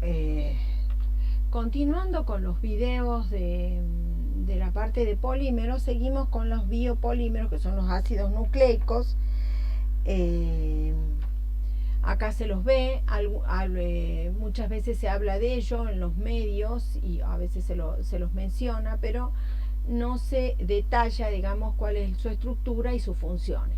eh, continuando con los videos de la parte de polímeros, seguimos con los biopolímeros, que son los ácidos nucleicos. Acá se los ve, muchas veces se habla de ello en los medios y a veces se los menciona, pero no se detalla, digamos, cuál es su estructura y sus funciones.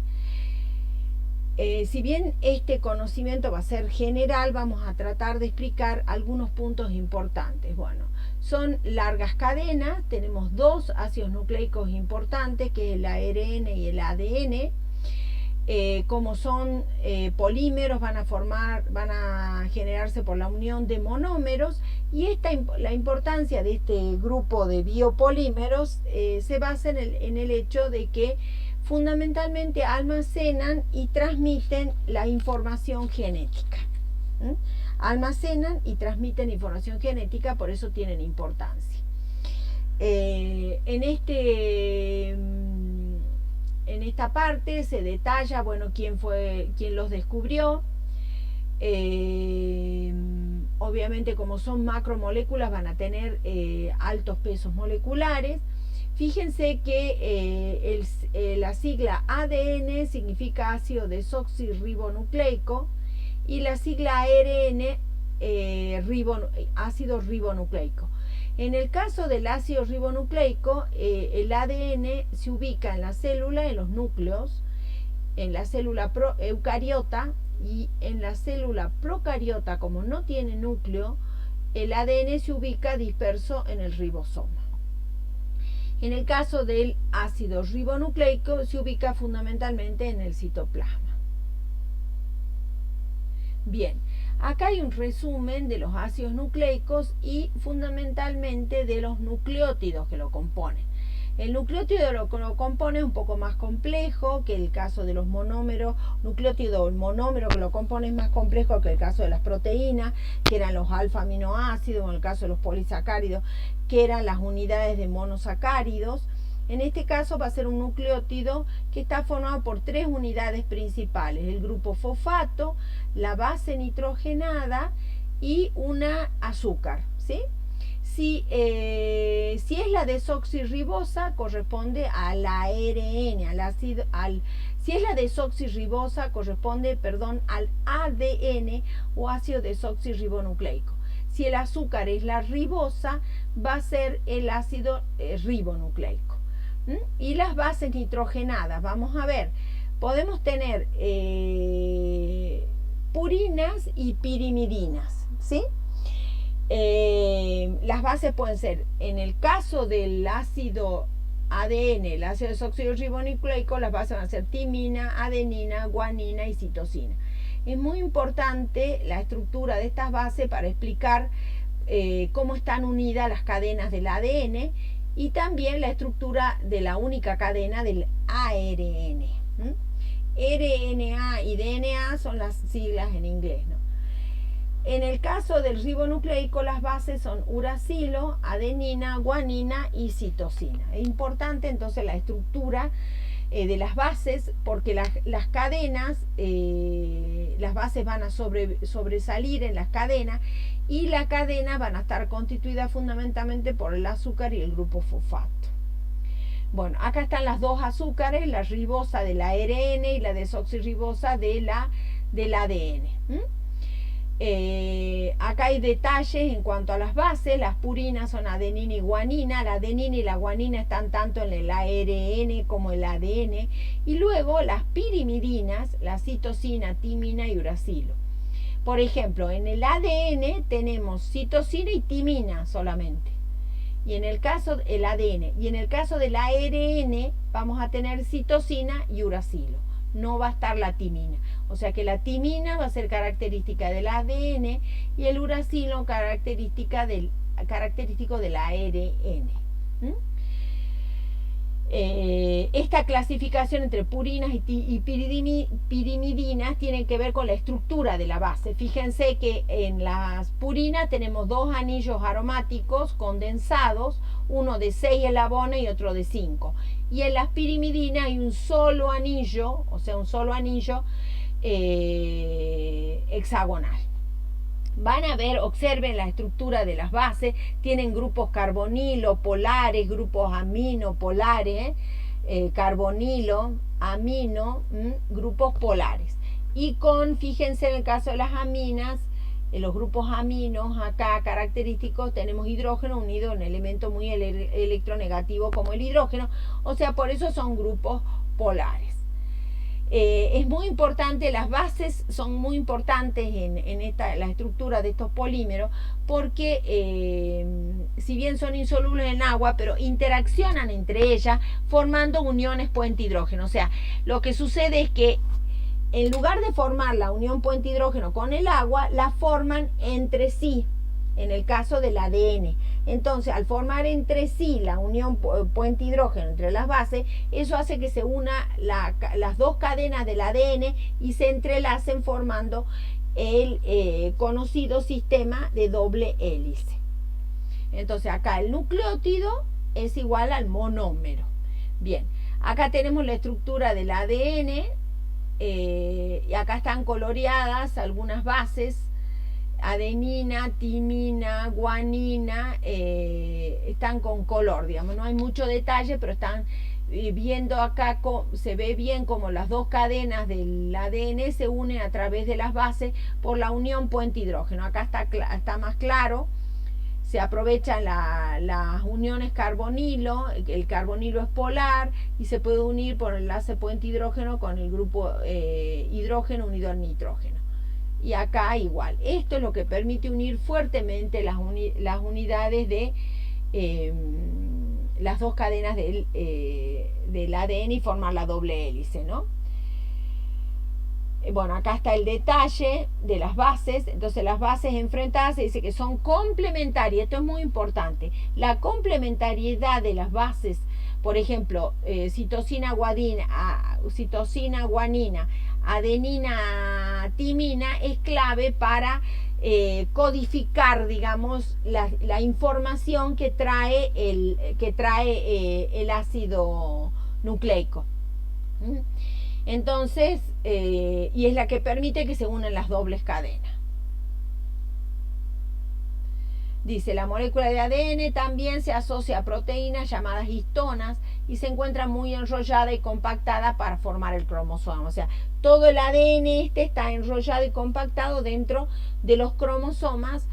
Si bien este conocimiento va a ser general, vamos a tratar de explicar algunos puntos importantes. Bueno, son largas cadenas, tenemos dos ácidos nucleicos importantes, que es el ARN y el ADN. Como son polímeros, van a generarse por la unión de monómeros, y la importancia de este grupo de biopolímeros se basa en el hecho de que fundamentalmente almacenan y transmiten la información genética. Almacenan y transmiten información genética, por eso tienen importancia. En esta parte se detalla, bueno, quién los descubrió. Obviamente, como son macromoléculas, van a tener altos pesos moleculares. Fíjense que la sigla ADN significa ácido desoxirribonucleico y la sigla ARN ácido ribonucleico. En el caso del ácido ribonucleico, el ADN se ubica en la célula, en los núcleos, en la célula eucariota, y en la célula procariota, como no tiene núcleo, el ADN se ubica disperso en el ribosoma. En el caso del ácido ribonucleico, se ubica fundamentalmente en el citoplasma. Bien, acá hay un resumen de los ácidos nucleicos y fundamentalmente de los nucleótidos que lo componen. El nucleótido que lo compone es un poco más complejo que el caso de los monómeros. Nucleótido, el monómero que lo compone es más complejo que el caso de las proteínas, que eran los alfa-aminoácidos, o en el caso de los polisacáridos, que eran las unidades de monosacáridos. En este caso va a ser un nucleótido que está formado por tres unidades principales: el grupo fosfato, la base nitrogenada y una azúcar, ¿sí? Si es la desoxirribosa, corresponde al ARN, si es la desoxirribosa, corresponde, al ADN o ácido desoxirribonucleico. Si el azúcar es la ribosa, va a ser el ácido ribonucleico. Y las bases nitrogenadas, vamos a ver, podemos tener purinas y pirimidinas, ¿sí? Las bases pueden ser, en el caso del ácido ADN, el ácido desoxirribonucleico, las bases van a ser timina, adenina, guanina y citosina. Es muy importante la estructura de estas bases para explicar cómo están unidas las cadenas del ADN, y también la estructura de la única cadena del ARN. RNA y DNA son las siglas en inglés, ¿no? En el caso del ribonucleico, las bases son uracilo, adenina, guanina y citosina. Es importante entonces la estructura de las bases, porque las cadenas, las bases van a sobresalir en las cadenas, y las cadenas van a estar constituidas fundamentalmente por el azúcar y el grupo fosfato. Bueno, acá están las dos azúcares, la ribosa del ARN y la desoxirribosa del ADN. Acá hay detalles en cuanto a las bases. Las purinas son adenina y guanina. La adenina y la guanina están tanto en el ARN como el ADN. Y luego las pirimidinas, la citosina, timina y uracilo. Por ejemplo, en el ADN tenemos citosina y timina solamente. Y en el caso del ADN, y en el caso del ARN vamos a tener citosina y uracilo. No va a estar la timina. O sea que la timina va a ser característica del ADN y el uracilo característico del ARN. Esta clasificación entre purinas y pirimidinas tiene que ver con la estructura de la base. Fíjense que en las purinas tenemos dos anillos aromáticos condensados, uno de 6 eslabones y otro de 5. Y en las pirimidinas hay un solo anillo, o sea, un solo anillo hexagonal. Van a ver, observen la estructura de las bases, tienen grupos carbonilo polares, grupos amino polares, carbonilo, amino, grupos polares. Y fíjense en el caso de las aminas, en los grupos aminos acá característicos tenemos hidrógeno unido a un elemento muy electronegativo como el hidrógeno, o sea, por eso son grupos polares. Es muy importante, las bases son muy importantes en la estructura de estos polímeros porque si bien son insolubles en agua, pero interaccionan entre ellas formando uniones puente hidrógeno. O sea, lo que sucede es que en lugar de formar la unión puente hidrógeno con el agua, la forman entre sí, en el caso del ADN. Entonces, al formar entre sí la unión puente hidrógeno entre las bases, eso hace que se una las dos cadenas del ADN y se entrelacen formando el conocido sistema de doble hélice. Entonces, acá el nucleótido es igual al monómero. Bien, acá tenemos la estructura del ADN y acá están coloreadas algunas bases, adenina, timina, guanina, están con color, digamos, no hay mucho detalle, pero están viendo acá, se ve bien como las dos cadenas del ADN se unen a través de las bases por la unión puente hidrógeno. Acá está más claro, se aprovechan las uniones carbonilo, el carbonilo es polar y se puede unir por el enlace puente hidrógeno con el grupo hidrógeno unido al nitrógeno. Y acá igual. Esto es lo que permite unir fuertemente las unidades de las dos cadenas del ADN y formar la doble hélice, ¿no? Bueno, acá está el detalle de las bases. Entonces las bases enfrentadas se dice que son complementarias. Esto es muy importante. La complementariedad de las bases, por ejemplo, citosina, guanina, adenina, timina, es clave para codificar, digamos, la información que trae el ácido nucleico. Entonces, y es la que permite que se unan las dobles cadenas. Dice, la molécula de ADN también se asocia a proteínas llamadas histonas y se encuentra muy enrollada y compactada para formar el cromosoma. O sea, todo el ADN está enrollado y compactado dentro de los cromosomas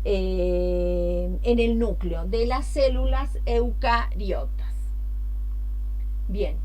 en el núcleo de las células eucariotas. Bien.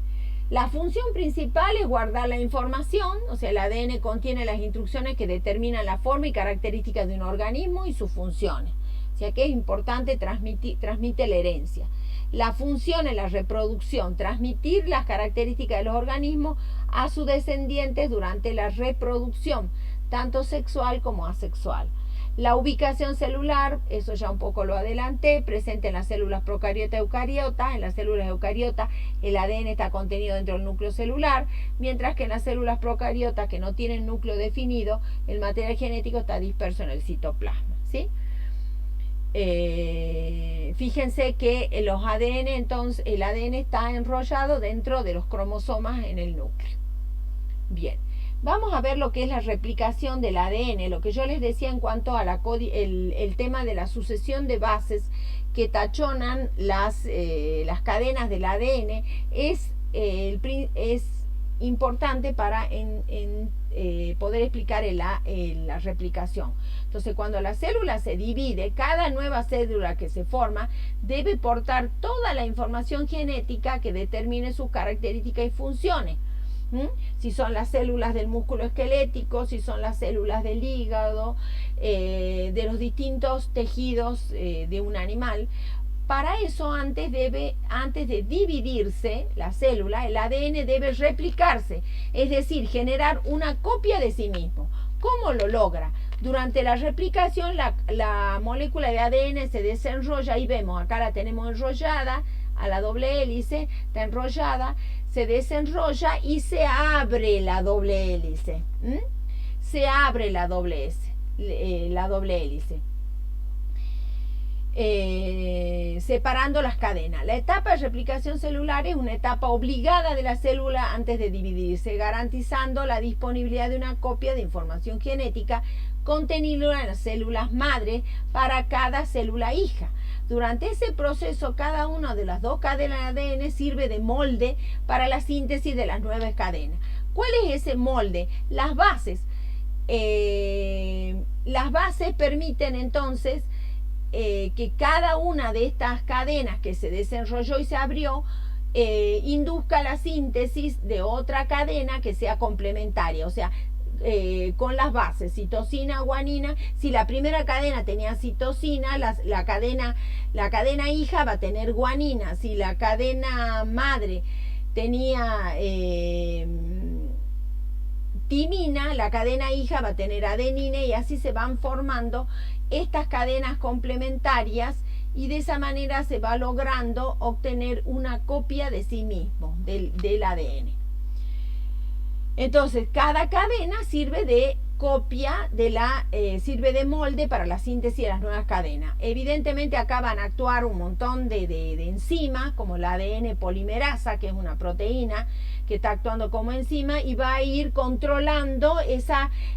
La función principal es guardar la información, o sea, el ADN contiene las instrucciones que determinan la forma y características de un organismo y sus funciones. O sea que es importante, transmite la herencia. La función es la reproducción, transmitir las características de los organismos a sus descendientes durante la reproducción, tanto sexual como asexual. La ubicación celular, eso ya un poco lo adelanté, presente en las células procariotas y eucariotas. En las células eucariotas el ADN está contenido dentro del núcleo celular, mientras que en las células procariotas que no tienen núcleo definido, el material genético está disperso en el citoplasma, ¿sí? Fíjense que los ADN, entonces, el ADN está enrollado dentro de los cromosomas en el núcleo. Bien. Vamos a ver lo que es la replicación del ADN, lo que yo les decía en cuanto a el tema de la sucesión de bases que tachonan las cadenas del ADN, es importante para poder explicar la replicación. Entonces, cuando la célula se divide, cada nueva célula que se forma debe portar toda la información genética que determine sus características y funciones. Si son las células del músculo esquelético, si son las células del hígado, de los distintos tejidos de un animal. Para eso, antes de dividirse la célula, el ADN debe replicarse, es decir, generar una copia de sí mismo. ¿Cómo lo logra? Durante la replicación, la molécula de ADN se desenrolla y vemos, acá la tenemos enrollada, a la doble hélice, está enrollada, se desenrolla y se abre la doble hélice. Se abre la doble hélice. Separando las cadenas. La etapa de replicación celular es una etapa obligada de la célula antes de dividirse, garantizando la disponibilidad de una copia de información genética contenido en las células madre para cada célula hija. Durante ese proceso, cada una de las dos cadenas de ADN sirve de molde para la síntesis de las nuevas cadenas. ¿Cuál es ese molde? Las bases. Las bases permiten entonces que cada una de estas cadenas que se desenrolló y se abrió induzca la síntesis de otra cadena que sea complementaria, o sea, con las bases citosina, guanina. Si la primera cadena tenía citosina, la cadena hija va a tener guanina. Si la cadena madre tenía timina, la cadena hija va a tener adenina, y así se van formando estas cadenas complementarias, y de esa manera se va logrando obtener una copia de sí mismo, del ADN. Entonces, cada cadena sirve de copia sirve de molde para la síntesis de las nuevas cadenas. Evidentemente acá van a actuar un montón de enzimas, como la ADN polimerasa, que es una proteína que está actuando como enzima, y va a ir controlando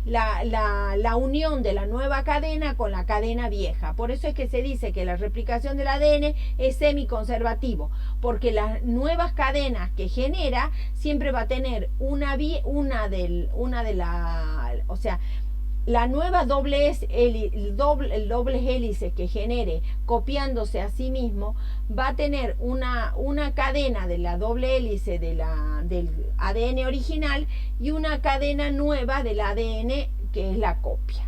la unión de la nueva cadena con la cadena vieja. Por eso es que se dice que la replicación del ADN es semiconservativo, porque las nuevas cadenas que genera siempre va a tener o sea, la nueva doble hélice que genere copiándose a sí mismo va a tener una cadena de la doble hélice del ADN original y una cadena nueva del ADN que es la copia.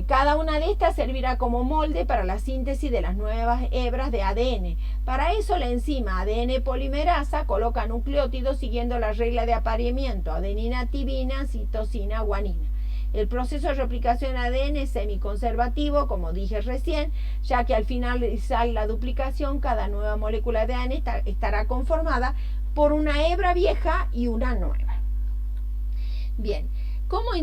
Cada una de estas servirá como molde para la síntesis de las nuevas hebras de ADN. Para eso la enzima ADN polimerasa coloca nucleótidos siguiendo la regla de apareamiento: adenina, timina, citosina, guanina. El proceso de replicación de ADN es semiconservativo, como dije recién, ya que al finalizar la duplicación, cada nueva molécula de ADN estará conformada por una hebra vieja y una nueva. Bien. ¿Cómo se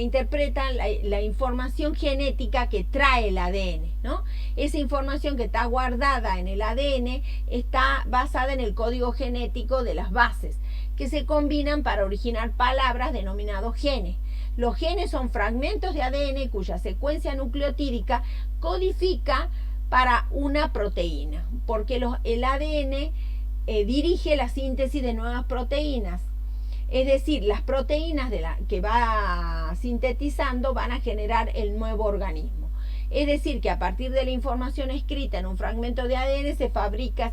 interpreta la información genética que trae el ADN, ¿no? Esa información que está guardada en el ADN está basada en el código genético de las bases, que se combinan para originar palabras denominados genes. Los genes son fragmentos de ADN cuya secuencia nucleotídica codifica para una proteína, porque el ADN dirige la síntesis de nuevas proteínas. Es decir, las proteínas que va sintetizando van a generar el nuevo organismo. Es decir, que a partir de la información escrita en un fragmento de ADN se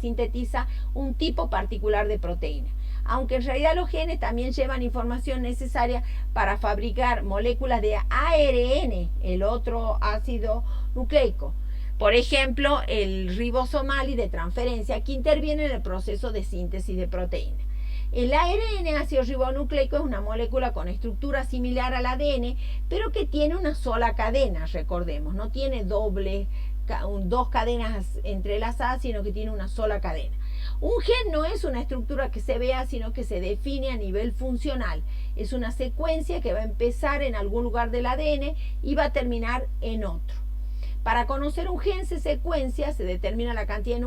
sintetiza un tipo particular de proteína. Aunque en realidad los genes también llevan información necesaria para fabricar moléculas de ARN, el otro ácido nucleico. Por ejemplo, el ribosomal y de transferencia, que interviene en el proceso de síntesis de proteínas. El ARN, ácido ribonucleico, es una molécula con estructura similar al ADN, pero que tiene una sola cadena, recordemos, no tiene dos cadenas entrelazadas, sino que tiene una sola cadena. Un gen no es una estructura que se vea, sino que se define a nivel funcional. Es una secuencia que va a empezar en algún lugar del ADN y va a terminar en otro. Para conocer un gen se determina la cantidad de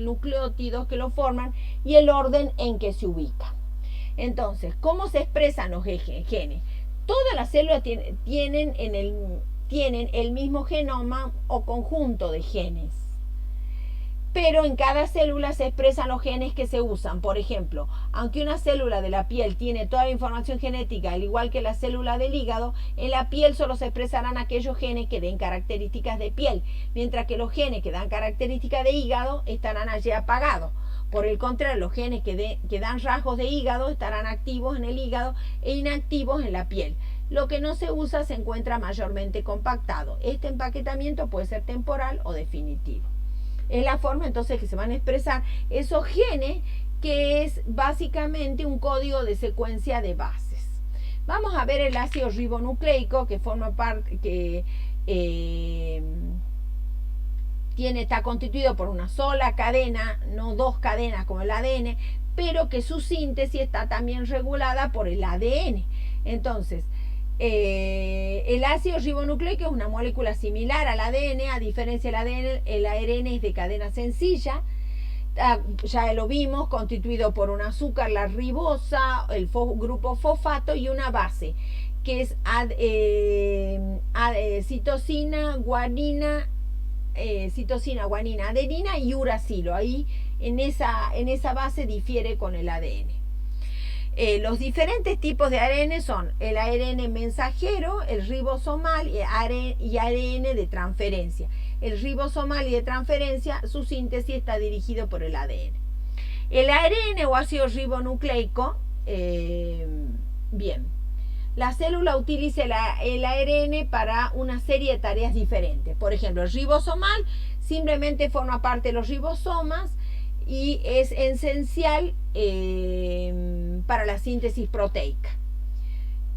nucleótidos que lo forman y el orden en que se ubica. Entonces, ¿cómo se expresan los genes? Todas las células tienen el mismo genoma o conjunto de genes, pero en cada célula se expresan los genes que se usan. Por ejemplo, aunque una célula de la piel tiene toda la información genética, al igual que la célula del hígado, en la piel solo se expresarán aquellos genes que den características de piel, mientras que los genes que dan características de hígado estarán allí apagados. Por el contrario, los genes que dan rasgos de hígado estarán activos en el hígado e inactivos en la piel. Lo que no se usa se encuentra mayormente compactado. Este empaquetamiento puede ser temporal o definitivo. Es la forma entonces que se van a expresar esos genes, que es básicamente un código de secuencia de bases. Vamos a ver el ácido ribonucleico, que forma parte, que está constituido por una sola cadena, no dos cadenas como el ADN, pero que su síntesis está también regulada por el ADN. Entonces, el ácido ribonucleico es una molécula similar al ADN, a diferencia del ADN, el ARN es de cadena sencilla. está, ya lo vimos, constituido por un azúcar, la ribosa, el grupo fosfato y una base, que es citosina, guanina, adenina y uracilo. Ahí en esa base difiere con el ADN. Los diferentes tipos de ARN son el ARN mensajero, el ribosomal y ARN de transferencia. El ribosomal y de transferencia, su síntesis está dirigido por el ADN. El ARN o ácido ribonucleico, bien, la célula utiliza el ARN para una serie de tareas diferentes. Por ejemplo, el ribosomal simplemente forma parte de los ribosomas y es esencial para la síntesis proteica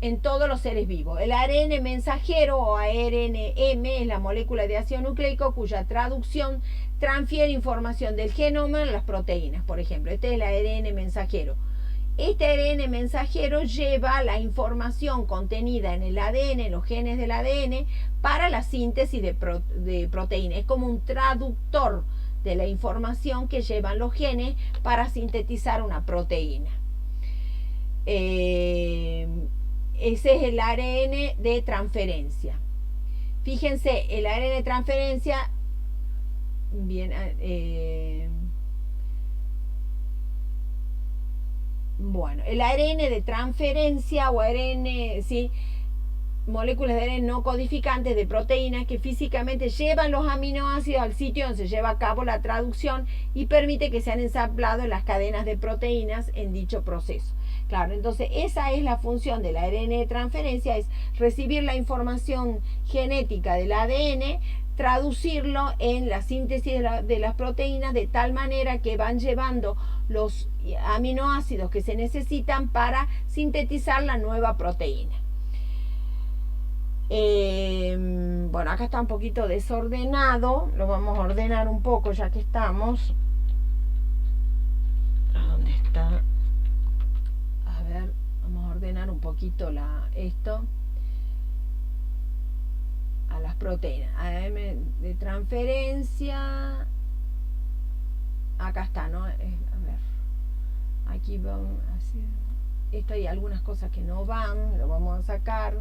en todos los seres vivos. El ARN mensajero o ARNM es la molécula de ácido nucleico cuya traducción transfiere información del genoma a las proteínas. Por ejemplo, este es el ARN mensajero. Este ARN mensajero lleva la información contenida en el ADN, en los genes del ADN, para la síntesis de proteínas. Es como un traductor de la información que llevan los genes para sintetizar una proteína. Ese es el ARN de transferencia. Fíjense, el ARN de transferencia, bien, bueno, el ARN de transferencia o ARN, ¿sí?, moléculas de ARN no codificantes de proteínas que físicamente llevan los aminoácidos al sitio donde se lleva a cabo la traducción y permite que sean ensamblados en las cadenas de proteínas en dicho proceso. Claro, entonces esa es la función del ARN de transferencia, es recibir la información genética del ADN, traducirlo en la síntesis de las proteínas de tal manera que van llevando los aminoácidos que se necesitan para sintetizar la nueva proteína. Bueno, acá está un poquito desordenado, lo vamos a ordenar un poco ya que estamos. ¿A dónde está? A ver, vamos a ordenar un poquito esto a las proteínas. ARN de transferencia, acá está, ¿no? A ver, aquí vamos a hacer esto, hay algunas cosas que no van, lo vamos a sacar.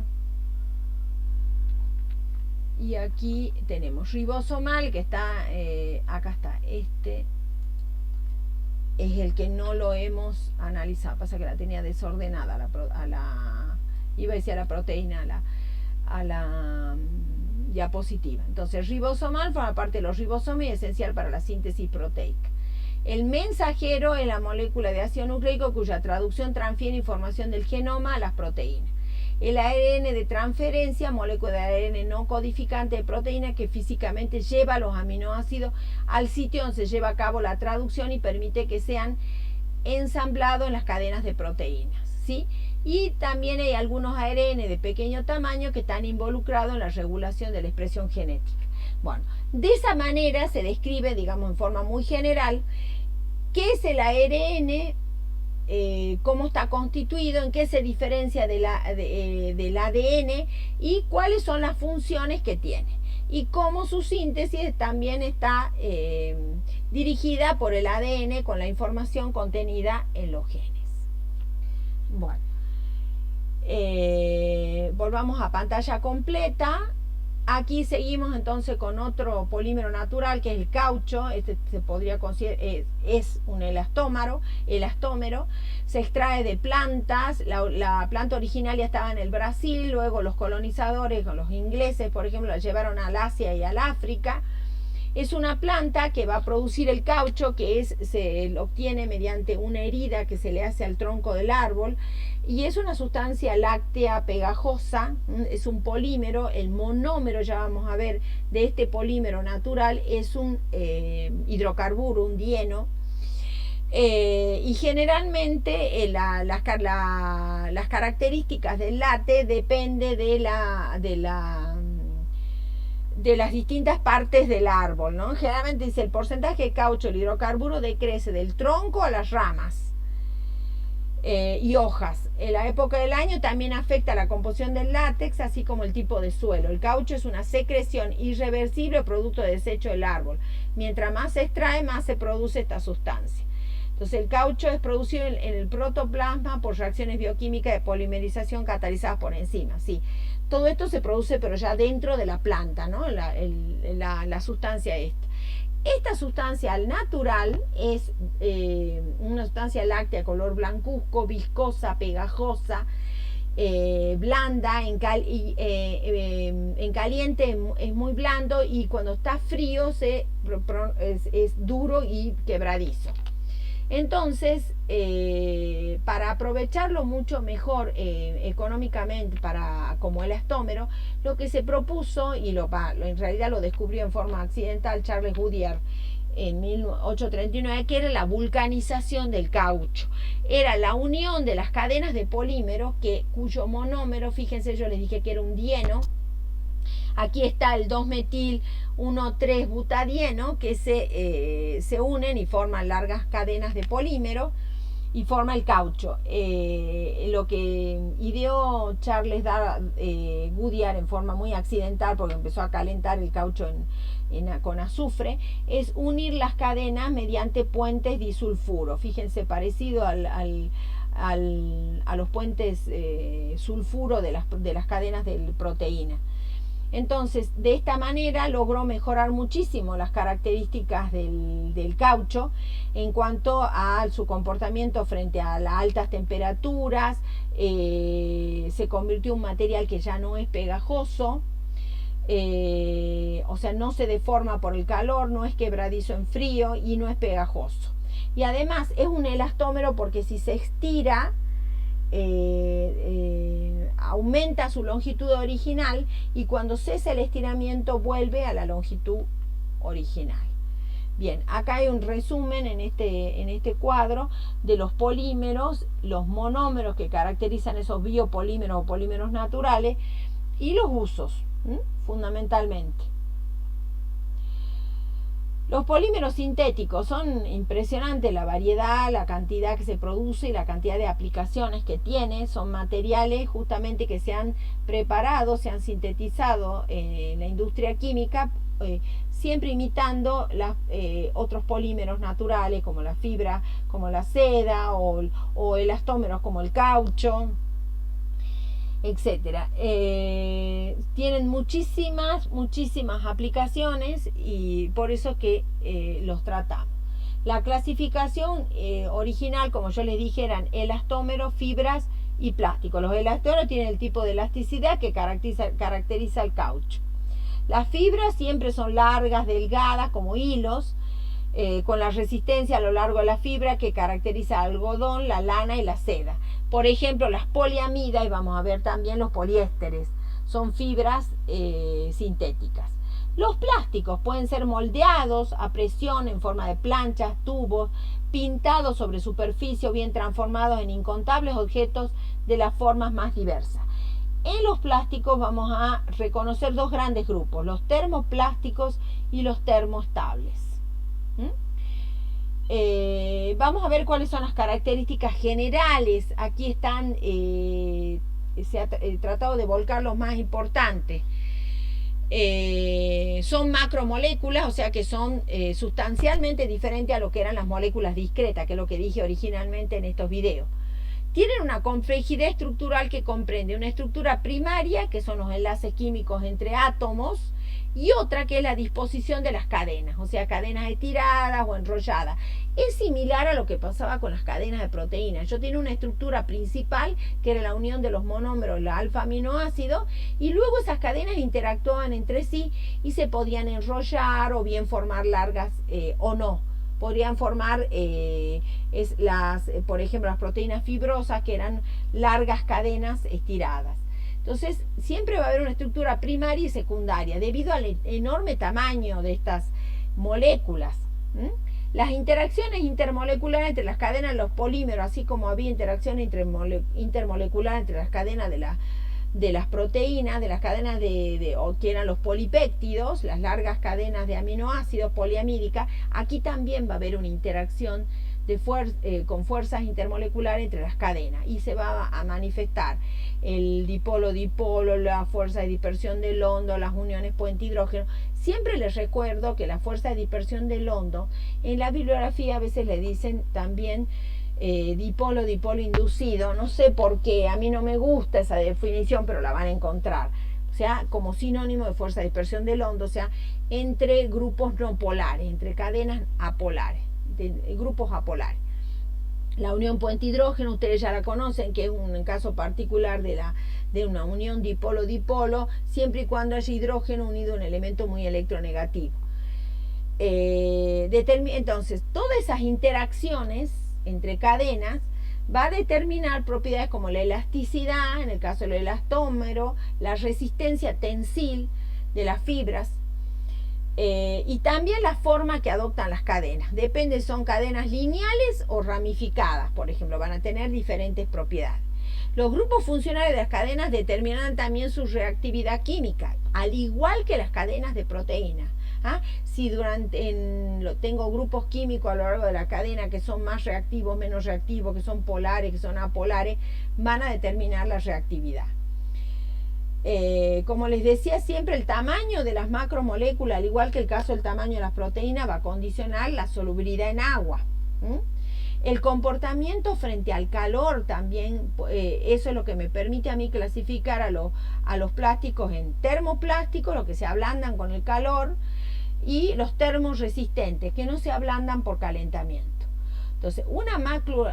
Y aquí tenemos ribosomal, que está, acá está, este es el que no lo hemos analizado, pasa que la tenía desordenada, iba a decir a la proteína, a la diapositiva. Entonces, ribosomal forma parte de los ribosomas y es esencial para la síntesis proteica. El mensajero es la molécula de ácido nucleico cuya traducción transfiere información del genoma a las proteínas. El ARN de transferencia, molécula de ARN no codificante de proteína que físicamente lleva los aminoácidos al sitio donde se lleva a cabo la traducción y permite que sean ensamblados en las cadenas de proteínas, ¿sí? Y también hay algunos ARN de pequeño tamaño que están involucrados en la regulación de la expresión genética. Bueno, de esa manera se describe, digamos en forma muy general, qué es el ARN, cómo está constituido, en qué se diferencia del ADN y cuáles son las funciones que tiene. Y cómo su síntesis también está dirigida por el ADN con la información contenida en los genes. Bueno, volvamos a pantalla completa. Aquí seguimos entonces con otro polímero natural que es el caucho. Este se podría considerar, es un elastómero, se extrae de plantas. La planta original ya estaba en el Brasil, luego los colonizadores, los ingleses por ejemplo, la llevaron al Asia y al África. Es una planta que va a producir el caucho, que se lo obtiene mediante una herida que se le hace al tronco del árbol, y es una sustancia láctea pegajosa, es un polímero. El monómero, ya vamos a ver, de este polímero natural es un hidrocarburo, un dieno, y generalmente las características del látex depende de las distintas partes del árbol, ¿no? Generalmente dice el porcentaje de caucho, el hidrocarburo, decrece del tronco a las ramas. y hojas. En la época del año también afecta la composición del látex, así como el tipo de suelo. El caucho es una secreción irreversible producto de desecho del árbol. Mientras más se extrae, más se produce esta sustancia. Entonces el caucho es producido en el protoplasma por reacciones bioquímicas de polimerización catalizadas por enzimas. Sí, todo esto se produce pero ya dentro de la planta, ¿no? La sustancia esta. Esta sustancia al natural es una sustancia láctea color blancuzco, viscosa, pegajosa, blanda, en caliente es muy blando y cuando está frío es duro y quebradizo. Entonces, para aprovecharlo mucho mejor económicamente como elastómero, lo que se propuso, y en realidad lo descubrió en forma accidental Charles Goodyear en 1839, que era la vulcanización del caucho. Era la unión de las cadenas de polímeros cuyo monómero, fíjense, yo les dije que era un dieno. Aquí está el 2-metil-1,3-butadieno que se unen y forman largas cadenas de polímero y forma el caucho. Lo que ideó Charles Goodyear en forma muy accidental, porque empezó a calentar el caucho con azufre, es unir las cadenas mediante puentes disulfuro. Fíjense, parecido a los puentes sulfuro de las cadenas de proteína. Entonces, de esta manera logró mejorar muchísimo las características del caucho en cuanto a su comportamiento frente a las altas temperaturas. Se convirtió en un material que ya no es pegajoso, o sea, no se deforma por el calor, no es quebradizo en frío y no es pegajoso. Y además es un elastómero porque si se estira, aumenta su longitud original y cuando cesa el estiramiento vuelve a la longitud original. Bien, acá hay un resumen en este cuadro de los polímeros, los monómeros que caracterizan esos biopolímeros o polímeros naturales y los usos, fundamentalmente. Los polímeros sintéticos son impresionantes, la variedad, la cantidad que se produce y la cantidad de aplicaciones que tiene. Son materiales justamente que se han preparado, se han sintetizado en la industria química, siempre imitando otros polímeros naturales como la fibra, como la seda o elastómeros como el caucho, etcétera. Tienen muchísimas aplicaciones y por eso que los tratamos. La clasificación original, como yo les dije, eran elastómeros, fibras y plástico. Los elastómeros tienen el tipo de elasticidad que caracteriza el caucho. Las fibras siempre son largas, delgadas, como hilos, con la resistencia a lo largo de la fibra que caracteriza el algodón, la lana y la seda. Por ejemplo, las poliamidas, y vamos a ver también los poliésteres, son fibras sintéticas. Los plásticos pueden ser moldeados a presión en forma de planchas, tubos, pintados sobre superficie o bien transformados en incontables objetos de las formas más diversas. En los plásticos vamos a reconocer dos grandes grupos, los termoplásticos y los termoestables. Vamos a ver cuáles son las características generales. Aquí están, se ha tratado de volcar los más importantes. Son macromoléculas, o sea que son sustancialmente diferentes a lo que eran las moléculas discretas, que es lo que dije originalmente en estos videos. Tienen una complejidad estructural que comprende una estructura primaria, que son los enlaces químicos entre átomos, y otra que es la disposición de las cadenas, o sea, cadenas estiradas o enrolladas. Es similar a lo que pasaba con las cadenas de proteínas. Yo tenía una estructura principal, que era la unión de los monómeros, los alfa-aminoácidos, y luego esas cadenas interactuaban entre sí y se podían enrollar o bien formar largas o no. Podrían formar, por ejemplo, las proteínas fibrosas, que eran largas cadenas estiradas. Entonces, siempre va a haber una estructura primaria y secundaria, debido al enorme tamaño de estas moléculas. Las interacciones intermoleculares entre las cadenas de los polímeros, así como había interacción intermolecular entre las cadenas de las proteínas, de las cadenas o que eran los polipéptidos, las largas cadenas de aminoácidos poliamídicas, aquí también va a haber una interacción con fuerzas intermoleculares entre las cadenas, y se va a manifestar el dipolo-dipolo, la fuerza de dispersión del hondo, las uniones puente-hidrógeno. Siempre les recuerdo que la fuerza de dispersión del hondo, en la bibliografía a veces le dicen también dipolo-dipolo inducido. No sé por qué, a mí no me gusta esa definición, pero la van a encontrar. O sea, como sinónimo de fuerza de dispersión del hondo, o sea, entre grupos no polares, entre cadenas apolares, grupos apolares. La unión puente-hidrógeno, ustedes ya la conocen, que es un caso particular de una unión dipolo-dipolo, siempre y cuando haya hidrógeno unido a un elemento muy electronegativo. Entonces, todas esas interacciones entre cadenas va a determinar propiedades como la elasticidad, en el caso del elastómero, la resistencia tensil de las fibras, y también la forma que adoptan las cadenas. Depende si son cadenas lineales o ramificadas, por ejemplo, van a tener diferentes propiedades. Los grupos funcionales de las cadenas determinan también su reactividad química, al igual que las cadenas de proteínas. Si tengo grupos químicos a lo largo de la cadena que son más reactivos, menos reactivos, que son polares, que son apolares, van a determinar la reactividad. Como les decía siempre, el tamaño de las macromoléculas, al igual que el caso del tamaño de las proteínas, va a condicionar la solubilidad en agua. El comportamiento frente al calor también, eso es lo que me permite a mí clasificar a los plásticos en termoplásticos, los que se ablandan con el calor, y los termorresistentes, que no se ablandan por calentamiento. Entonces,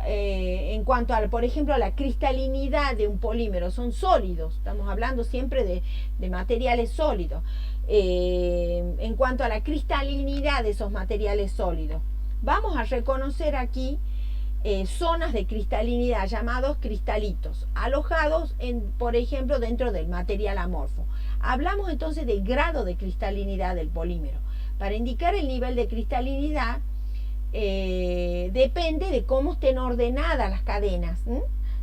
en cuanto a, por ejemplo, a la cristalinidad de un polímero, son sólidos, estamos hablando siempre de materiales sólidos. En cuanto a la cristalinidad de esos materiales sólidos, vamos a reconocer aquí zonas de cristalinidad llamados cristalitos, alojados, por ejemplo, dentro del material amorfo. Hablamos entonces de grado de cristalinidad del polímero. Para indicar el nivel de cristalinidad, depende de cómo estén ordenadas las cadenas.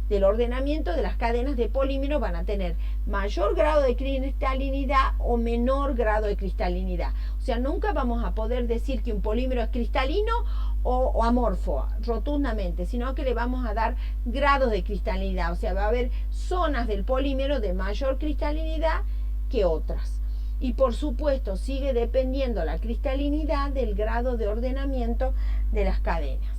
Del ordenamiento de las cadenas de polímeros van a tener mayor grado de cristalinidad o menor grado de cristalinidad. O sea, nunca vamos a poder decir que un polímero es cristalino o amorfo rotundamente, sino que le vamos a dar grados de cristalinidad. O sea, va a haber zonas del polímero de mayor cristalinidad que otras. Y por supuesto sigue dependiendo la cristalinidad del grado de ordenamiento de las cadenas.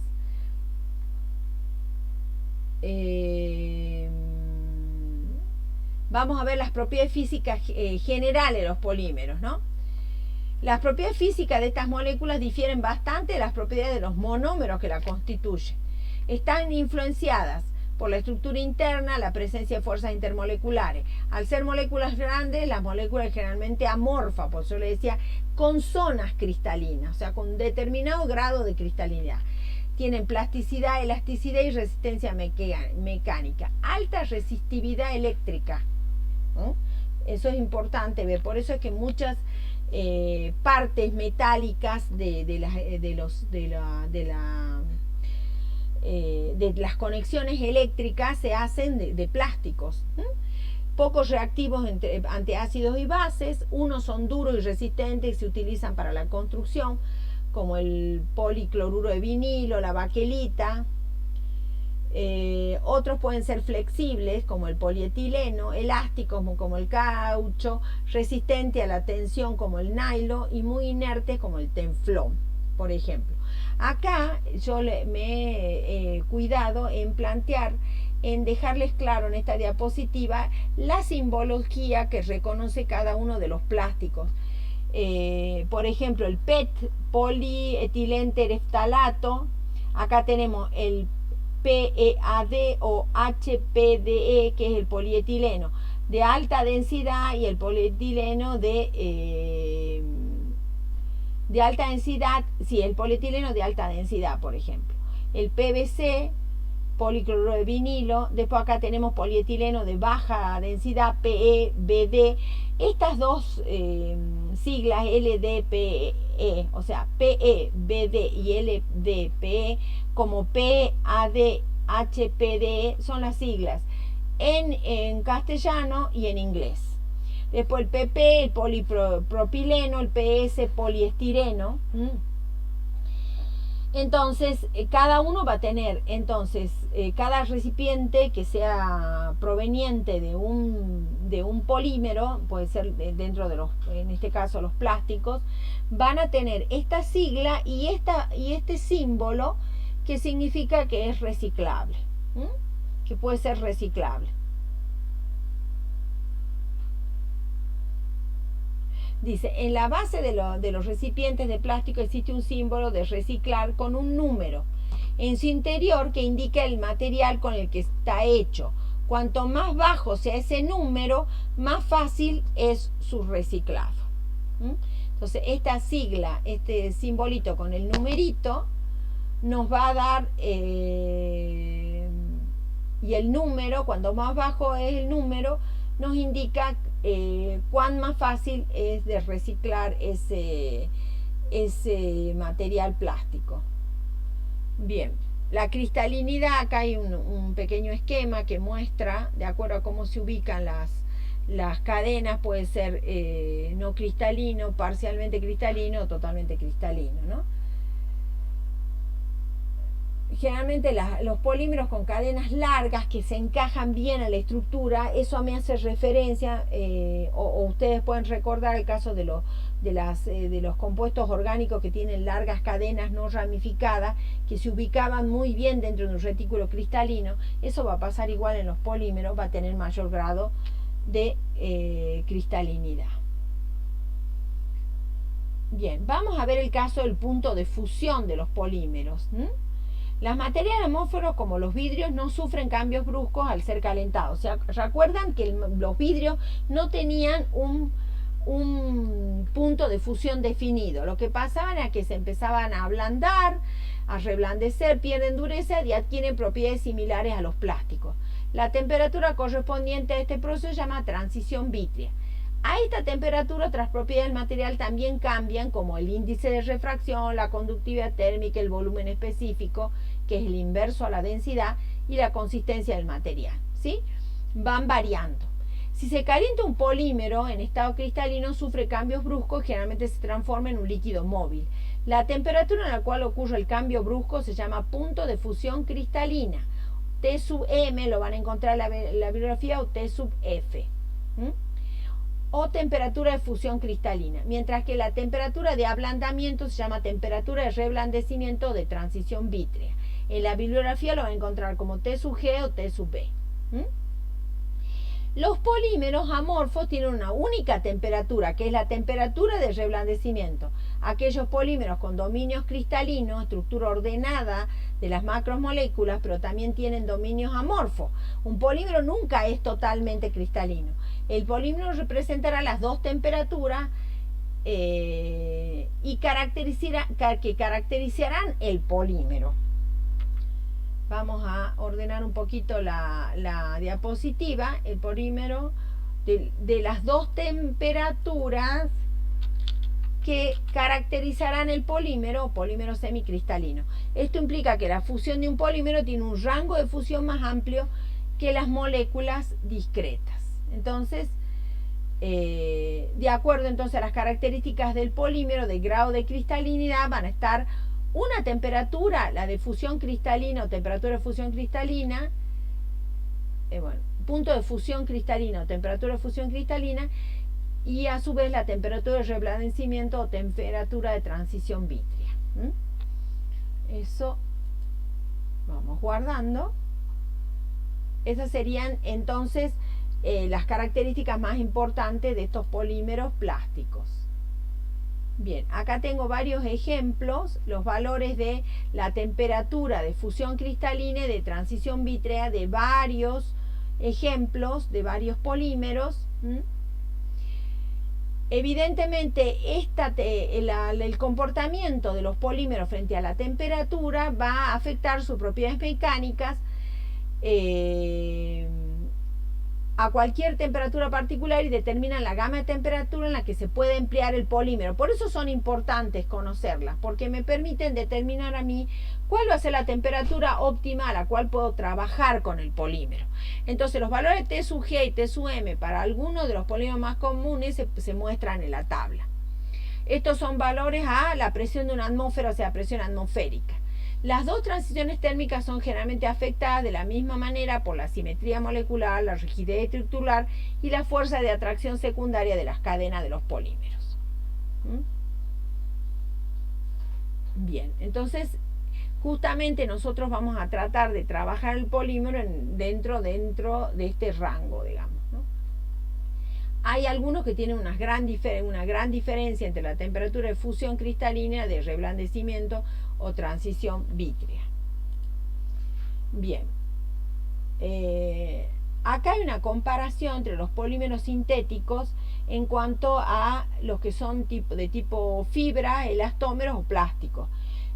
Vamos a ver las propiedades físicas generales de los polímeros, ¿no? Las propiedades físicas de estas moléculas difieren bastante de las propiedades de los monómeros que la constituyen. Están influenciadas por la estructura interna, la presencia de fuerzas intermoleculares. Al ser moléculas grandes, las moléculas generalmente amorfas, por eso le decía, con zonas cristalinas, o sea, con determinado grado de cristalinidad. Tienen plasticidad, elasticidad y resistencia mecánica. Alta resistividad eléctrica. Eso es importante ver. Por eso es que muchas partes metálicas de las conexiones eléctricas se hacen de plásticos. Pocos reactivos ante ácidos y bases. Unos son duros y resistentes y se utilizan para la construcción, como el policloruro de vinilo, la baquelita. Otros pueden ser flexibles, como el polietileno, elásticos como el caucho, resistente a la tensión como el nylon y muy inertes como el tenflón, por ejemplo. Acá yo me he cuidado en plantear, en dejarles claro en esta diapositiva la simbología que reconoce cada uno de los plásticos. Por ejemplo, el PET, polietilentereftalato. Acá tenemos el PEAD o HPDE, que es el polietileno de alta densidad, y el polietileno de alta densidad, sí, el polietileno de alta densidad, por ejemplo. El PVC, policloruro de vinilo. Después acá tenemos polietileno de baja densidad, PEBD. Estas dos siglas, LDPE, o sea, PEBD y LDPE, como PAD, HPDE, son las siglas en castellano y en inglés. Después el PP, el polipropileno, el PS, poliestireno. Entonces, cada uno va a tener, entonces, cada recipiente que sea proveniente de un polímero, puede ser dentro de los, en este caso, los plásticos, van a tener esta sigla y este símbolo que significa que es reciclable, que puede ser reciclable. Dice, en la base de los recipientes de plástico existe un símbolo de reciclar con un número en su interior que indica el material con el que está hecho. Cuanto más bajo sea ese número, más fácil es su reciclado. Entonces, esta sigla, este simbolito con el numerito, nos va a dar, y el número, cuando más bajo es el número, nos indica cuán más fácil es de reciclar ese material plástico. Bien, la cristalinidad, acá hay un pequeño esquema que muestra, de acuerdo a cómo se ubican las cadenas, puede ser no cristalino, parcialmente cristalino o totalmente cristalino, ¿no? Generalmente los polímeros con cadenas largas que se encajan bien a la estructura, eso me hace referencia, o ustedes pueden recordar el caso de los compuestos orgánicos que tienen largas cadenas no ramificadas, que se ubicaban muy bien dentro de un retículo cristalino. Eso va a pasar igual en los polímeros, va a tener mayor grado de cristalinidad. Bien, vamos a ver el caso del punto de fusión de los polímeros. Las materias amorfos como los vidrios no sufren cambios bruscos al ser calentados. O sea, recuerdan que los vidrios no tenían un punto de fusión definido. Lo que pasaba era que se empezaban a ablandar, a reblandecer, pierden dureza y adquieren propiedades similares a los plásticos. La temperatura correspondiente a este proceso se llama transición vítrea. A esta temperatura otras propiedades del material también cambian, como el índice de refracción, la conductividad térmica, el volumen específico, que es el inverso a la densidad, y la consistencia del material, ¿sí? Van variando. Si se calienta un polímero en estado cristalino, sufre cambios bruscos y generalmente se transforma en un líquido móvil. La temperatura en la cual ocurre el cambio brusco se llama punto de fusión cristalina. T sub M lo van a encontrar en la bibliografía, o T sub F. O temperatura de fusión cristalina, mientras que la temperatura de ablandamiento se llama temperatura de reblandecimiento o de transición vítrea. En la bibliografía lo van a encontrar como T sub G o T sub B. Los polímeros amorfos tienen una única temperatura, que es la temperatura de reblandecimiento. Aquellos polímeros con dominios cristalinos, estructura ordenada de las macromoléculas, pero también tienen dominios amorfos. Un polímero nunca es totalmente cristalino. El polímero representará las dos temperaturas que caracterizarán el polímero. Vamos a ordenar un poquito la diapositiva. El polímero de las dos temperaturas que caracterizarán el polímero semicristalino. Esto implica que la fusión de un polímero tiene un rango de fusión más amplio que las moléculas discretas. Entonces, de acuerdo entonces a las características del polímero, de grado de cristalinidad, van a estar una temperatura, la de fusión cristalina o temperatura de fusión cristalina, punto de fusión cristalina o temperatura de fusión cristalina, y a su vez la temperatura de reblandecimiento o temperatura de transición vítrea. Eso vamos guardando. Esas serían entonces las características más importantes de estos polímeros plásticos. Bien, acá tengo varios ejemplos, los valores de la temperatura de fusión cristalina y de transición vítrea de varios ejemplos, de varios polímeros. Evidentemente, el comportamiento de los polímeros frente a la temperatura va a afectar sus propiedades mecánicas a cualquier temperatura particular y determinan la gama de temperatura en la que se puede emplear el polímero. Por eso son importantes conocerlas, porque me permiten determinar a mí cuál va a ser la temperatura óptima a la cual puedo trabajar con el polímero. Entonces los valores de T sub G y T sub M para algunos de los polímeros más comunes se muestran en la tabla. Estos son valores a la presión de una atmósfera, o sea, presión atmosférica. Las dos transiciones térmicas son generalmente afectadas de la misma manera por la simetría molecular, la rigidez estructural y la fuerza de atracción secundaria de las cadenas de los polímeros. Bien, entonces justamente nosotros vamos a tratar de trabajar el polímero dentro de este rango, digamos. Hay algunos que tienen una gran diferencia entre la temperatura de fusión cristalina, de reblandecimiento o transición vítrea. Bien. Acá hay una comparación entre los polímeros sintéticos en cuanto a los que son de tipo fibra, elastómeros o plásticos.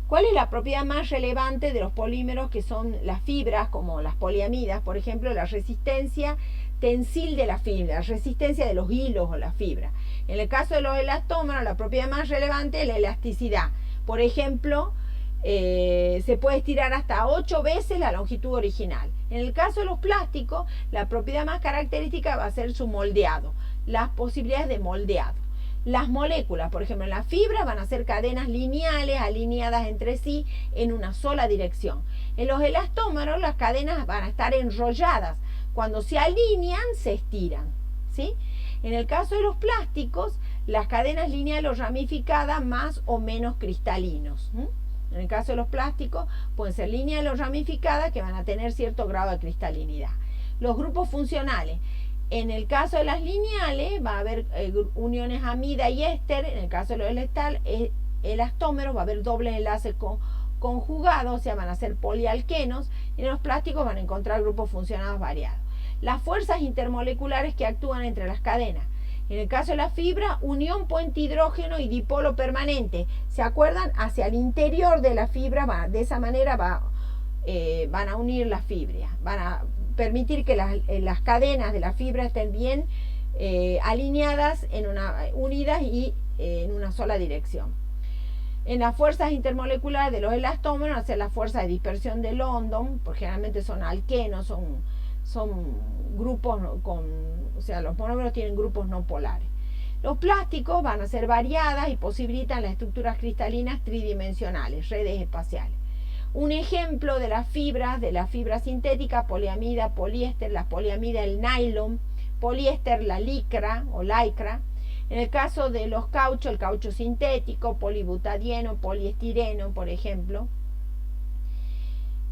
¿Cuál es la propiedad más relevante de los polímeros que son las fibras, como las poliamidas? Por ejemplo, la resistencia tensil de la fibra, la resistencia de los hilos o la fibra. En el caso de los elastómeros, la propiedad más relevante es la elasticidad. Por ejemplo, se puede estirar hasta 8 veces la longitud original. En el caso de los plásticos, la propiedad más característica va a ser su moldeado, las posibilidades de moldeado. Las moléculas, por ejemplo, en la fibra van a ser cadenas lineales alineadas entre sí en una sola dirección. En los elastómeros las cadenas van a estar enrolladas. Cuando se alinean, se estiran, ¿sí? En el caso de los plásticos, las cadenas lineales o ramificadas más o menos cristalinos. En el caso de los plásticos, pueden ser lineales o ramificadas que van a tener cierto grado de cristalinidad. Los grupos funcionales. En el caso de las lineales va a haber uniones amida y éster. En el caso de los elastómeros va a haber dobles enlaces conjugados, o sea, van a ser polialquenos. Y en los plásticos van a encontrar grupos funcionados variados. Las fuerzas intermoleculares que actúan entre las cadenas. En el caso de la fibra, unión puente hidrógeno y dipolo permanente. ¿Se acuerdan? Hacia el interior de la fibra, de esa manera van a unir las fibras. Van a permitir que las cadenas de la fibra estén bien alineadas, unidas y en una sola dirección. En las fuerzas intermoleculares de los elastómeros, hacer las fuerzas de dispersión de London, porque generalmente son alquenos, son grupos o sea, los monómeros tienen grupos no polares. Los plásticos van a ser variadas y posibilitan las estructuras cristalinas tridimensionales, redes espaciales. Un ejemplo de las fibras sintéticas, poliamida, poliéster, las poliamidas, el nylon, poliéster, la licra o lycra. En el caso de los cauchos, el caucho sintético, polibutadieno, poliestireno, por ejemplo.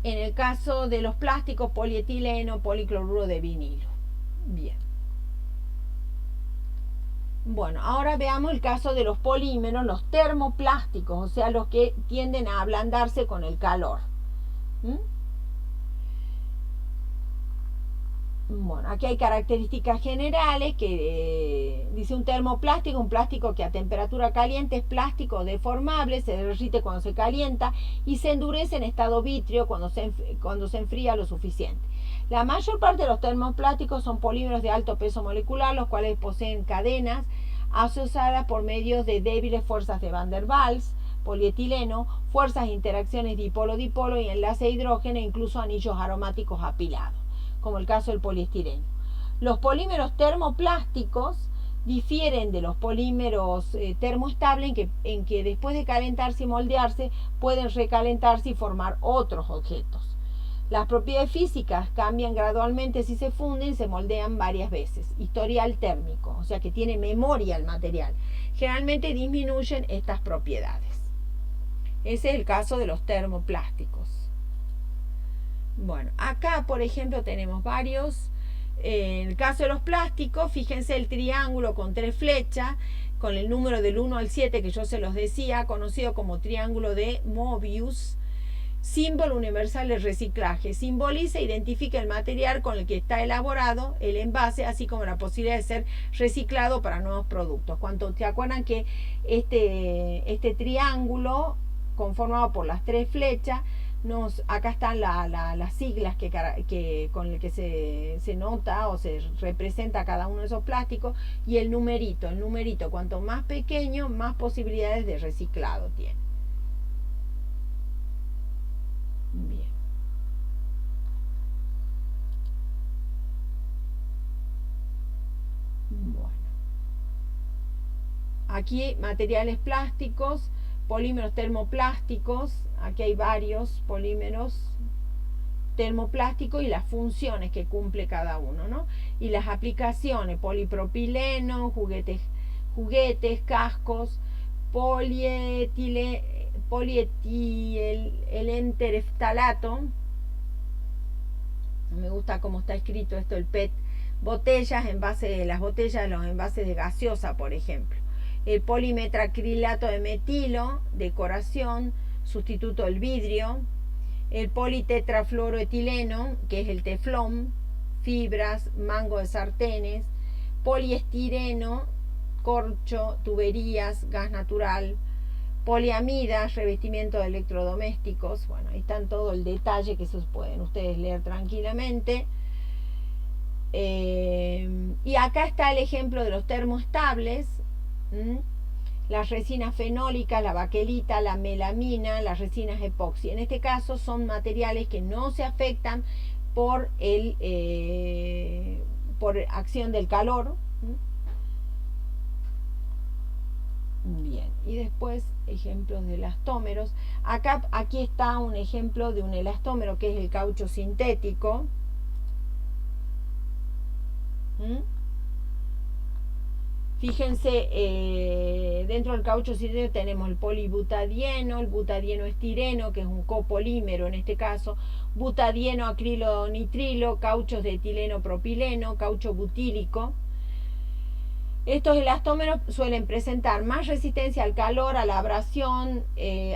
En el caso de los plásticos, polietileno, policloruro de vinilo. Bien. Bueno, ahora veamos el caso de los polímeros, los termoplásticos, o sea, los que tienden a ablandarse con el calor. Bueno, aquí hay características generales que dice un termoplástico, un plástico que a temperatura caliente es plástico deformable, se derrite cuando se calienta y se endurece en estado vítreo cuando se enfría lo suficiente. La mayor parte de los termoplásticos son polímeros de alto peso molecular, los cuales poseen cadenas asociadas por medio de débiles fuerzas de Van der Waals, polietileno, fuerzas de interacciones dipolo-dipolo y enlace de hidrógeno e incluso anillos aromáticos apilados, como el caso del poliestireno. Los polímeros termoplásticos difieren de los polímeros termoestables en que después de calentarse y moldearse pueden recalentarse y formar otros objetos. Las propiedades físicas cambian gradualmente si se funden y se moldean varias veces. Historial térmico, o sea que tiene memoria el material. Generalmente disminuyen estas propiedades. Ese es el caso de los termoplásticos. Bueno, acá por ejemplo tenemos varios. En el caso de los plásticos, fíjense el triángulo con 3 flechas, con el número del 1 al 7 que yo se los decía, conocido como triángulo de Mobius. Símbolo universal de reciclaje. Simboliza e identifica el material con el que está elaborado el envase, así como la posibilidad de ser reciclado para nuevos productos. Cuando se acuerdan que este triángulo conformado por las 3 flechas, acá están las siglas con el que se nota o se representa cada uno de esos plásticos, y el numerito, cuanto más pequeño, más posibilidades de reciclado tiene. Bien. Bueno. Aquí materiales plásticos, polímeros termoplásticos, aquí hay varios polímeros termoplásticos y las funciones que cumple cada uno, ¿no? Y las aplicaciones, polipropileno, juguetes, cascos, polietilentereftalato, no me gusta cómo está escrito esto, el PET, botellas, las botellas, los envases de gaseosa, por ejemplo. El polimetracrilato de metilo, decoración, sustituto del vidrio. El politetrafluoroetileno, que es el teflón, fibras, mango de sartenes. Poliestireno, corcho, tuberías, gas natural. Poliamidas, revestimiento de electrodomésticos. Bueno, ahí están todo el detalle que se pueden ustedes leer tranquilamente. Y acá está el ejemplo de los termoestables. Las resinas fenólicas, la baquelita, la melamina, las resinas epoxi. En este caso son materiales que no se afectan por acción del calor. Bien, y después ejemplos de elastómeros. Aquí está un ejemplo de un elastómero, que es el caucho sintético. Fíjense, dentro del caucho sintético tenemos el polibutadieno, el butadieno estireno, que es un copolímero en este caso, butadieno acrilonitrilo, cauchos de etileno propileno, caucho butílico. Estos elastómeros suelen presentar más resistencia al calor, a la abrasión,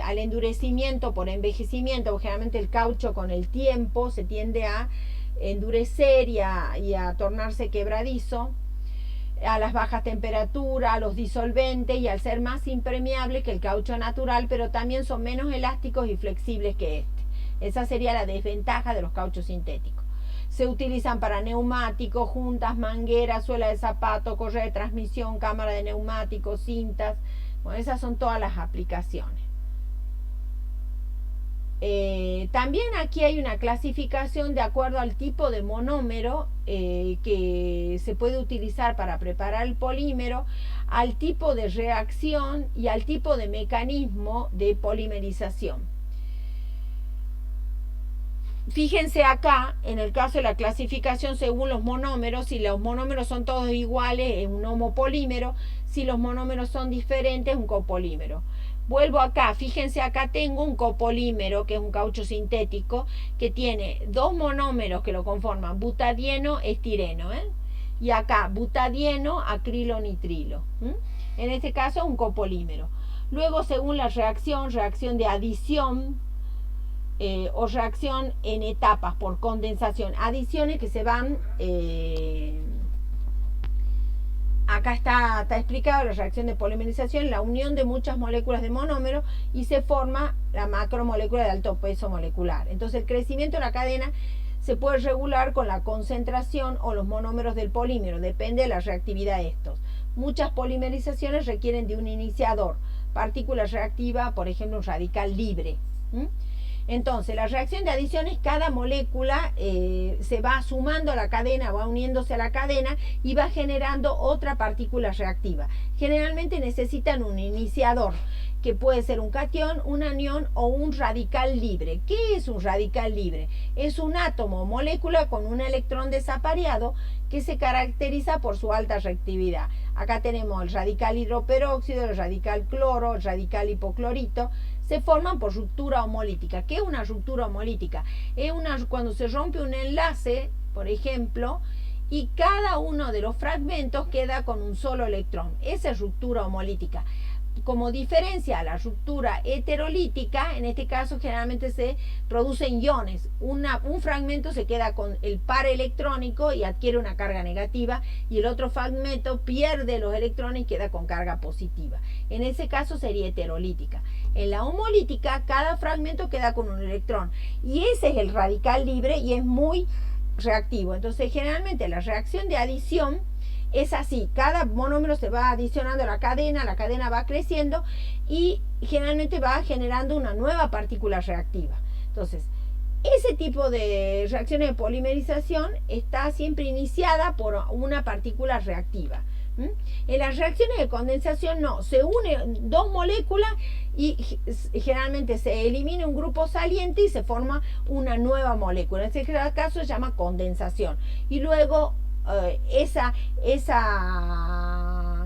al endurecimiento por envejecimiento, porque generalmente el caucho con el tiempo se tiende a endurecer y a tornarse quebradizo, a las bajas temperaturas, a los disolventes, y al ser más impermeable que el caucho natural, pero también son menos elásticos y flexibles que este. Esa sería la desventaja de los cauchos sintéticos. Se utilizan para neumáticos, juntas, mangueras, suela de zapato, correa de transmisión, cámara de neumáticos, cintas. Bueno, esas son todas las aplicaciones. También aquí hay una clasificación de acuerdo al tipo de monómero que se puede utilizar para preparar el polímero, al tipo de reacción y al tipo de mecanismo de polimerización. Fíjense acá, en el caso de la clasificación según los monómeros, si los monómeros son todos iguales, es un homopolímero; si los monómeros son diferentes, es un copolímero. Vuelvo acá, fíjense, acá tengo un copolímero, que es un caucho sintético, que tiene dos monómeros que lo conforman, butadieno, estireno, y acá butadieno, acrilonitrilo. En este caso es un copolímero. Luego, según la reacción de adición, o reacción en etapas por condensación, adiciones que se van, acá está explicado la reacción de polimerización, la unión de muchas moléculas de monómero, y se forma la macromolécula de alto peso molecular. Entonces el crecimiento de la cadena se puede regular con la concentración o los monómeros del polímero, depende de la reactividad de estos. Muchas polimerizaciones requieren de un iniciador, partícula reactiva, por ejemplo un radical libre. Entonces, la reacción de adición es cada molécula se va sumando a la cadena, va uniéndose a la cadena y va generando otra partícula reactiva. Generalmente necesitan un iniciador, que puede ser un catión, un anión o un radical libre. ¿Qué es un radical libre? Es un átomo o molécula con un electrón desapareado que se caracteriza por su alta reactividad. Acá tenemos el radical hidroperóxido, el radical cloro, el radical hipoclorito. Se forman por ruptura homolítica. ¿Qué es una ruptura homolítica? Es cuando se rompe un enlace, por ejemplo, y cada uno de los fragmentos queda con un solo electrón. Esa es ruptura homolítica. Como diferencia a la ruptura heterolítica, en este caso generalmente se producen iones. Un fragmento se queda con el par electrónico y adquiere una carga negativa, y el otro fragmento pierde los electrones y queda con carga positiva. En ese caso sería heterolítica. En la homolítica, cada fragmento queda con un electrón, y ese es el radical libre y es muy reactivo. Entonces generalmente la reacción de adición es así: cada monómero se va adicionando a la cadena va creciendo y generalmente va generando una nueva partícula reactiva. Entonces, ese tipo de reacciones de polimerización está siempre iniciada por una partícula reactiva. ¿Mm? En las reacciones de condensación no, se unen dos moléculas y generalmente se elimina un grupo saliente y se forma una nueva molécula. En ese caso se llama condensación. Y luego esa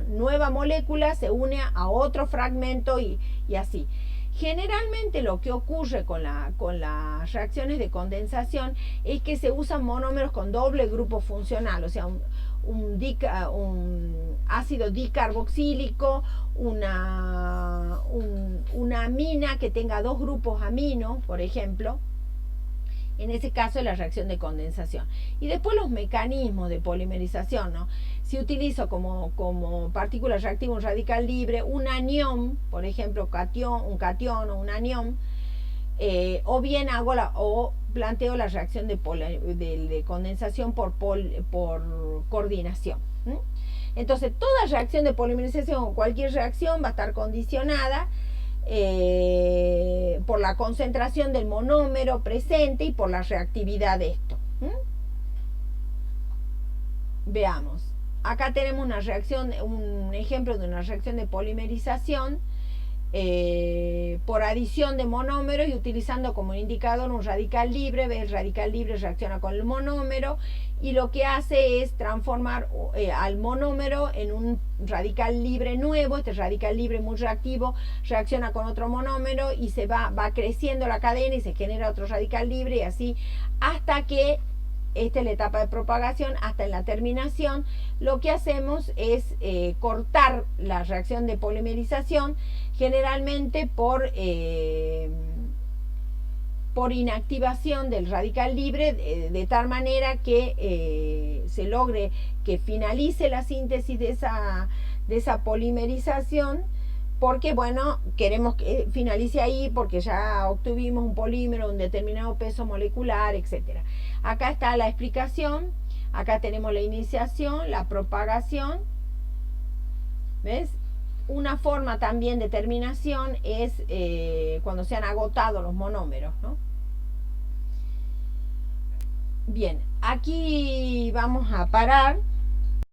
nueva molécula se une a otro fragmento y así. Generalmente lo que ocurre con las reacciones de condensación es que se usan monómeros con doble grupo funcional, o sea, un ácido dicarboxílico, una amina que tenga dos grupos amino, por ejemplo. En ese caso, la reacción de condensación. Y después los mecanismos de polimerización, ¿no? Si utilizo como partícula reactiva un radical libre, un anión, por ejemplo, un catión o un anión, o bien planteo la reacción de condensación por coordinación. ¿Mm? Entonces, toda reacción de polimerización o cualquier reacción va a estar condicionada por la concentración del monómero presente y por la reactividad de esto. ¿Mm? Veamos. Acá tenemos una reacción, un ejemplo de una reacción de polimerización por adición de monómeros y utilizando como indicador un radical libre. El radical libre reacciona con el monómero y lo que hace es transformar al monómero en un radical libre nuevo. Este radical libre muy reactivo reacciona con otro monómero y se va creciendo la cadena y se genera otro radical libre y así hasta que esta es la etapa de propagación. Hasta en la terminación lo que hacemos es cortar la reacción de polimerización, generalmente por inactivación del radical libre, de tal manera que se logre que finalice la síntesis de esa polimerización, porque bueno, queremos que finalice ahí porque ya obtuvimos un polímero, un determinado peso molecular, etc. Acá está la explicación, acá tenemos la iniciación, la propagación, ¿ves? Una forma también de terminación es cuando se han agotado los monómeros, ¿no? Bien, aquí vamos a parar.